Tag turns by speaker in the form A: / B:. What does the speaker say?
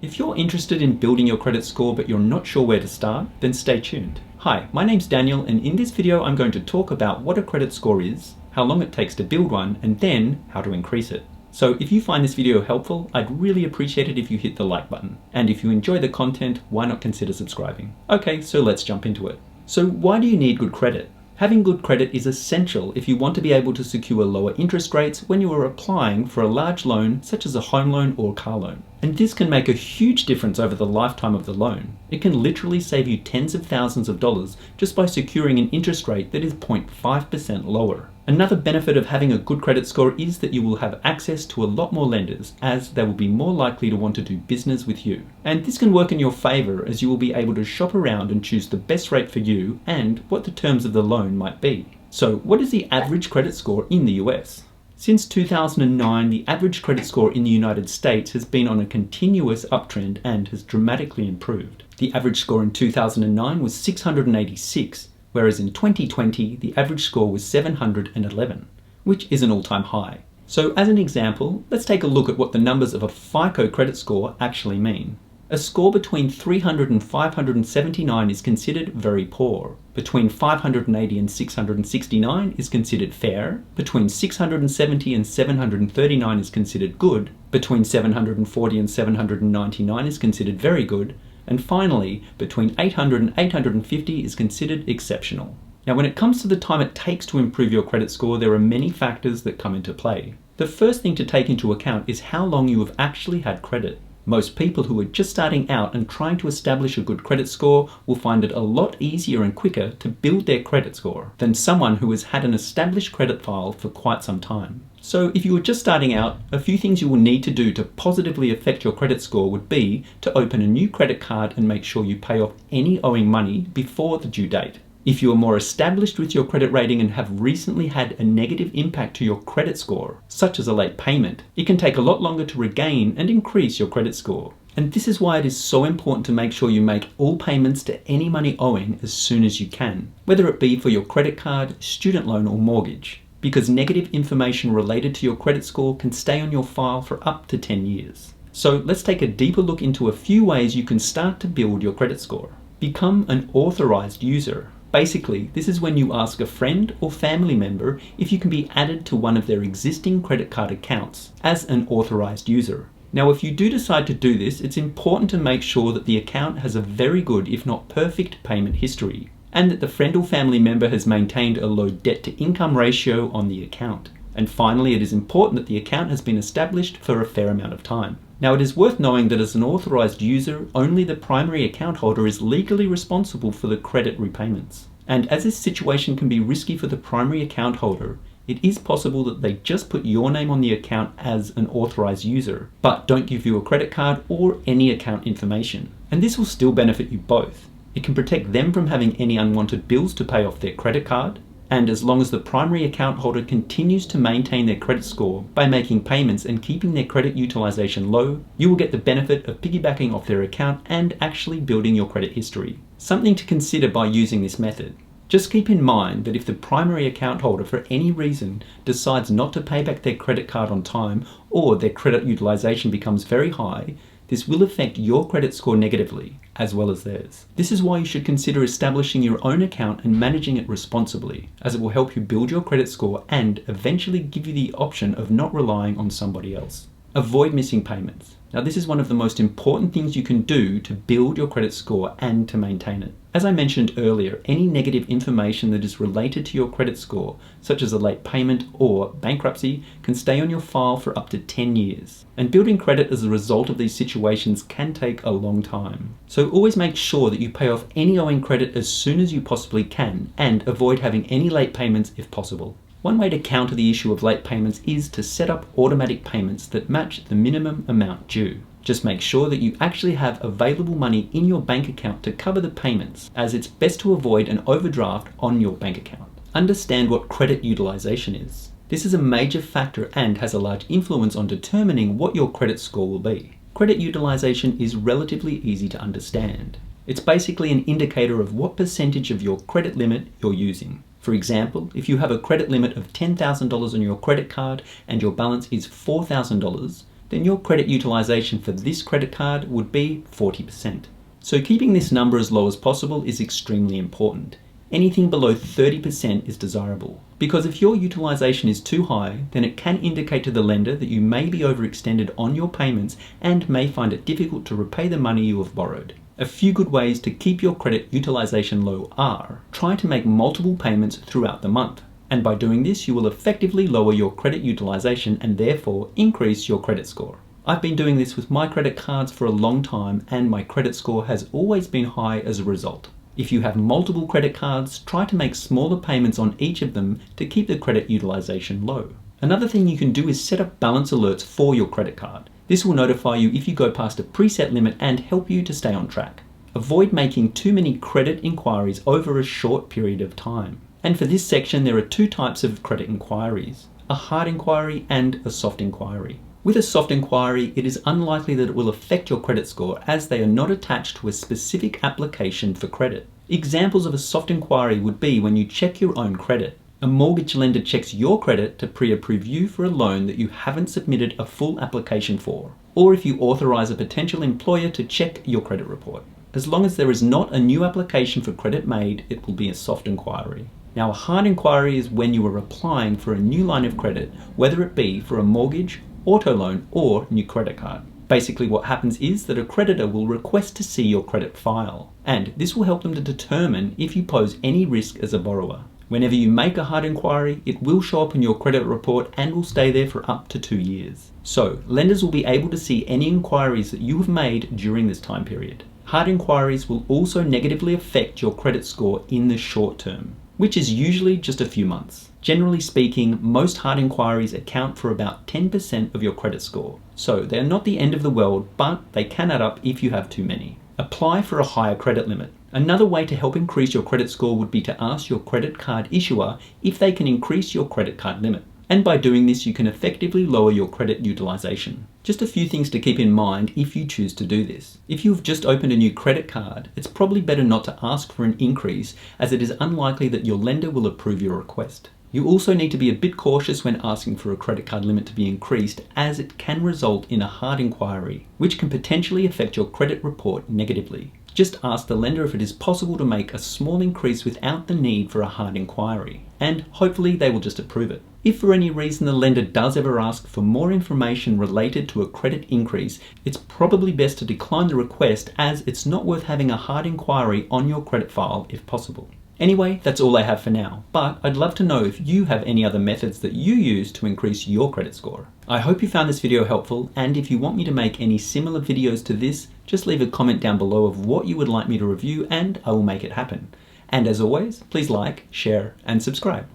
A: If you're interested in building your credit score but you're not sure where to start, then stay tuned. Hi, my name's Daniel, and in this video I'm going to talk about what a credit score is, how long it takes to build one, and then how to increase it. So if you find this video helpful, I'd really appreciate it if you hit the like button. And if you enjoy the content, why not consider subscribing? Okay, so let's jump into it. So why do you need good credit? Having good credit is essential if you want to be able to secure lower interest rates when you are applying for a large loan such as a home loan or car loan. And this can make a huge difference over the lifetime of the loan. It can literally save you tens of thousands of dollars just by securing an interest rate that is 0.5% lower. Another benefit of having a good credit score is that you will have access to a lot more lenders, as they will be more likely to want to do business with you. And this can work in your favor, as you will be able to shop around and choose the best rate for you and what the terms of the loan might be. So what is the average credit score in the US? Since 2009, the average credit score in the United States has been on a continuous uptrend and has dramatically improved. The average score in 2009 was 686, whereas in 2020, the average score was 711, which is an all-time high. So as an example, let's take a look at what the numbers of a FICO credit score actually mean. A score between 300 and 579 is considered very poor. Between 580 and 669 is considered fair. Between 670 and 739 is considered good. Between 740 and 799 is considered very good. And finally, between 800 and 850 is considered exceptional. Now, when it comes to the time it takes to improve your credit score, there are many factors that come into play. The first thing to take into account is how long you have actually had credit. Most people who are just starting out and trying to establish a good credit score will find it a lot easier and quicker to build their credit score than someone who has had an established credit file for quite some time. So if you are just starting out, a few things you will need to do to positively affect your credit score would be to open a new credit card and make sure you pay off any owing money before the due date. If you are more established with your credit rating and have recently had a negative impact to your credit score, such as a late payment, it can take a lot longer to regain and increase your credit score. And this is why it is so important to make sure you make all payments to any money owing as soon as you can, whether it be for your credit card, student loan, or mortgage, because negative information related to your credit score can stay on your file for up to 10 years. So let's take a deeper look into a few ways you can start to build your credit score. Become an authorized user. Basically, this is when you ask a friend or family member if you can be added to one of their existing credit card accounts as an authorized user. Now, if you do decide to do this, it's important to make sure that the account has a very good, if not perfect, payment history, and that the friend or family member has maintained a low debt-to-income ratio on the account. And finally, it is important that the account has been established for a fair amount of time. Now, it is worth knowing that as an authorized user, only the primary account holder is legally responsible for the credit repayments. And as this situation can be risky for the primary account holder, it is possible that they just put your name on the account as an authorized user, but don't give you a credit card or any account information. And this will still benefit you both. It can protect them from having any unwanted bills to pay off their credit card, and as long as the primary account holder continues to maintain their credit score by making payments and keeping their credit utilization low, you will get the benefit of piggybacking off their account and actually building your credit history. Something to consider by using this method. Just keep in mind that if the primary account holder for any reason decides not to pay back their credit card on time, or their credit utilization becomes very high, this will affect your credit score negatively, as well as theirs. This is why you should consider establishing your own account and managing it responsibly, as it will help you build your credit score and eventually give you the option of not relying on somebody else. Avoid missing payments. Now, this is one of the most important things you can do to build your credit score and to maintain it. As I mentioned earlier, any negative information that is related to your credit score, such as a late payment or bankruptcy, can stay on your file for up to 10 years. And building credit as a result of these situations can take a long time. So always make sure that you pay off any owing credit as soon as you possibly can, and avoid having any late payments if possible. One way to counter the issue of late payments is to set up automatic payments that match the minimum amount due. Just make sure that you actually have available money in your bank account to cover the payments, as it's best to avoid an overdraft on your bank account. Understand what credit utilization is. This is a major factor and has a large influence on determining what your credit score will be. Credit utilization is relatively easy to understand. It's basically an indicator of what percentage of your credit limit you're using. For example, if you have a credit limit of $10,000 on your credit card and your balance is $4,000, then your credit utilization for this credit card would be 40%. So keeping this number as low as possible is extremely important. Anything below 30% is desirable, because if your utilization is too high, then it can indicate to the lender that you may be overextended on your payments and may find it difficult to repay the money you have borrowed. A few good ways to keep your credit utilization low are: try to make multiple payments throughout the month. And by doing this, you will effectively lower your credit utilization and therefore increase your credit score. I've been doing this with my credit cards for a long time, and my credit score has always been high as a result. If you have multiple credit cards, try to make smaller payments on each of them to keep the credit utilization low. Another thing you can do is set up balance alerts for your credit card. This will notify you if you go past a preset limit and help you to stay on track. Avoid making too many credit inquiries over a short period of time. And for this section, there are two types of credit inquiries: a hard inquiry and a soft inquiry. With a soft inquiry, it is unlikely that it will affect your credit score, as they are not attached to a specific application for credit. Examples of a soft inquiry would be when you check your own credit. A mortgage lender checks your credit to pre-approve you for a loan that you haven't submitted a full application for, or if you authorize a potential employer to check your credit report. As long as there is not a new application for credit made, it will be a soft inquiry. Now, a hard inquiry is when you are applying for a new line of credit, whether it be for a mortgage, auto loan, or new credit card. Basically, what happens is that a creditor will request to see your credit file, and this will help them to determine if you pose any risk as a borrower. Whenever you make a hard inquiry, it will show up in your credit report and will stay there for up to 2 years. So, lenders will be able to see any inquiries that you have made during this time period. Hard inquiries will also negatively affect your credit score in the short term, which is usually just a few months. Generally speaking, most hard inquiries account for about 10% of your credit score. So they're not the end of the world, but they can add up if you have too many. Apply for a higher credit limit. Another way to help increase your credit score would be to ask your credit card issuer if they can increase your credit card limit. And by doing this, you can effectively lower your credit utilization. Just a few things to keep in mind if you choose to do this. If you've just opened a new credit card, it's probably better not to ask for an increase, as it is unlikely that your lender will approve your request. You also need to be a bit cautious when asking for a credit card limit to be increased, as it can result in a hard inquiry, which can potentially affect your credit report negatively. Just ask the lender if it is possible to make a small increase without the need for a hard inquiry, and hopefully they will just approve it. If for any reason the lender does ever ask for more information related to a credit increase, it's probably best to decline the request, as it's not worth having a hard inquiry on your credit file if possible. Anyway, that's all I have for now, but I'd love to know if you have any other methods that you use to increase your credit score. I hope you found this video helpful, and if you want me to make any similar videos to this, just leave a comment down below of what you would like me to review and I will make it happen. And as always, please like, share, and subscribe.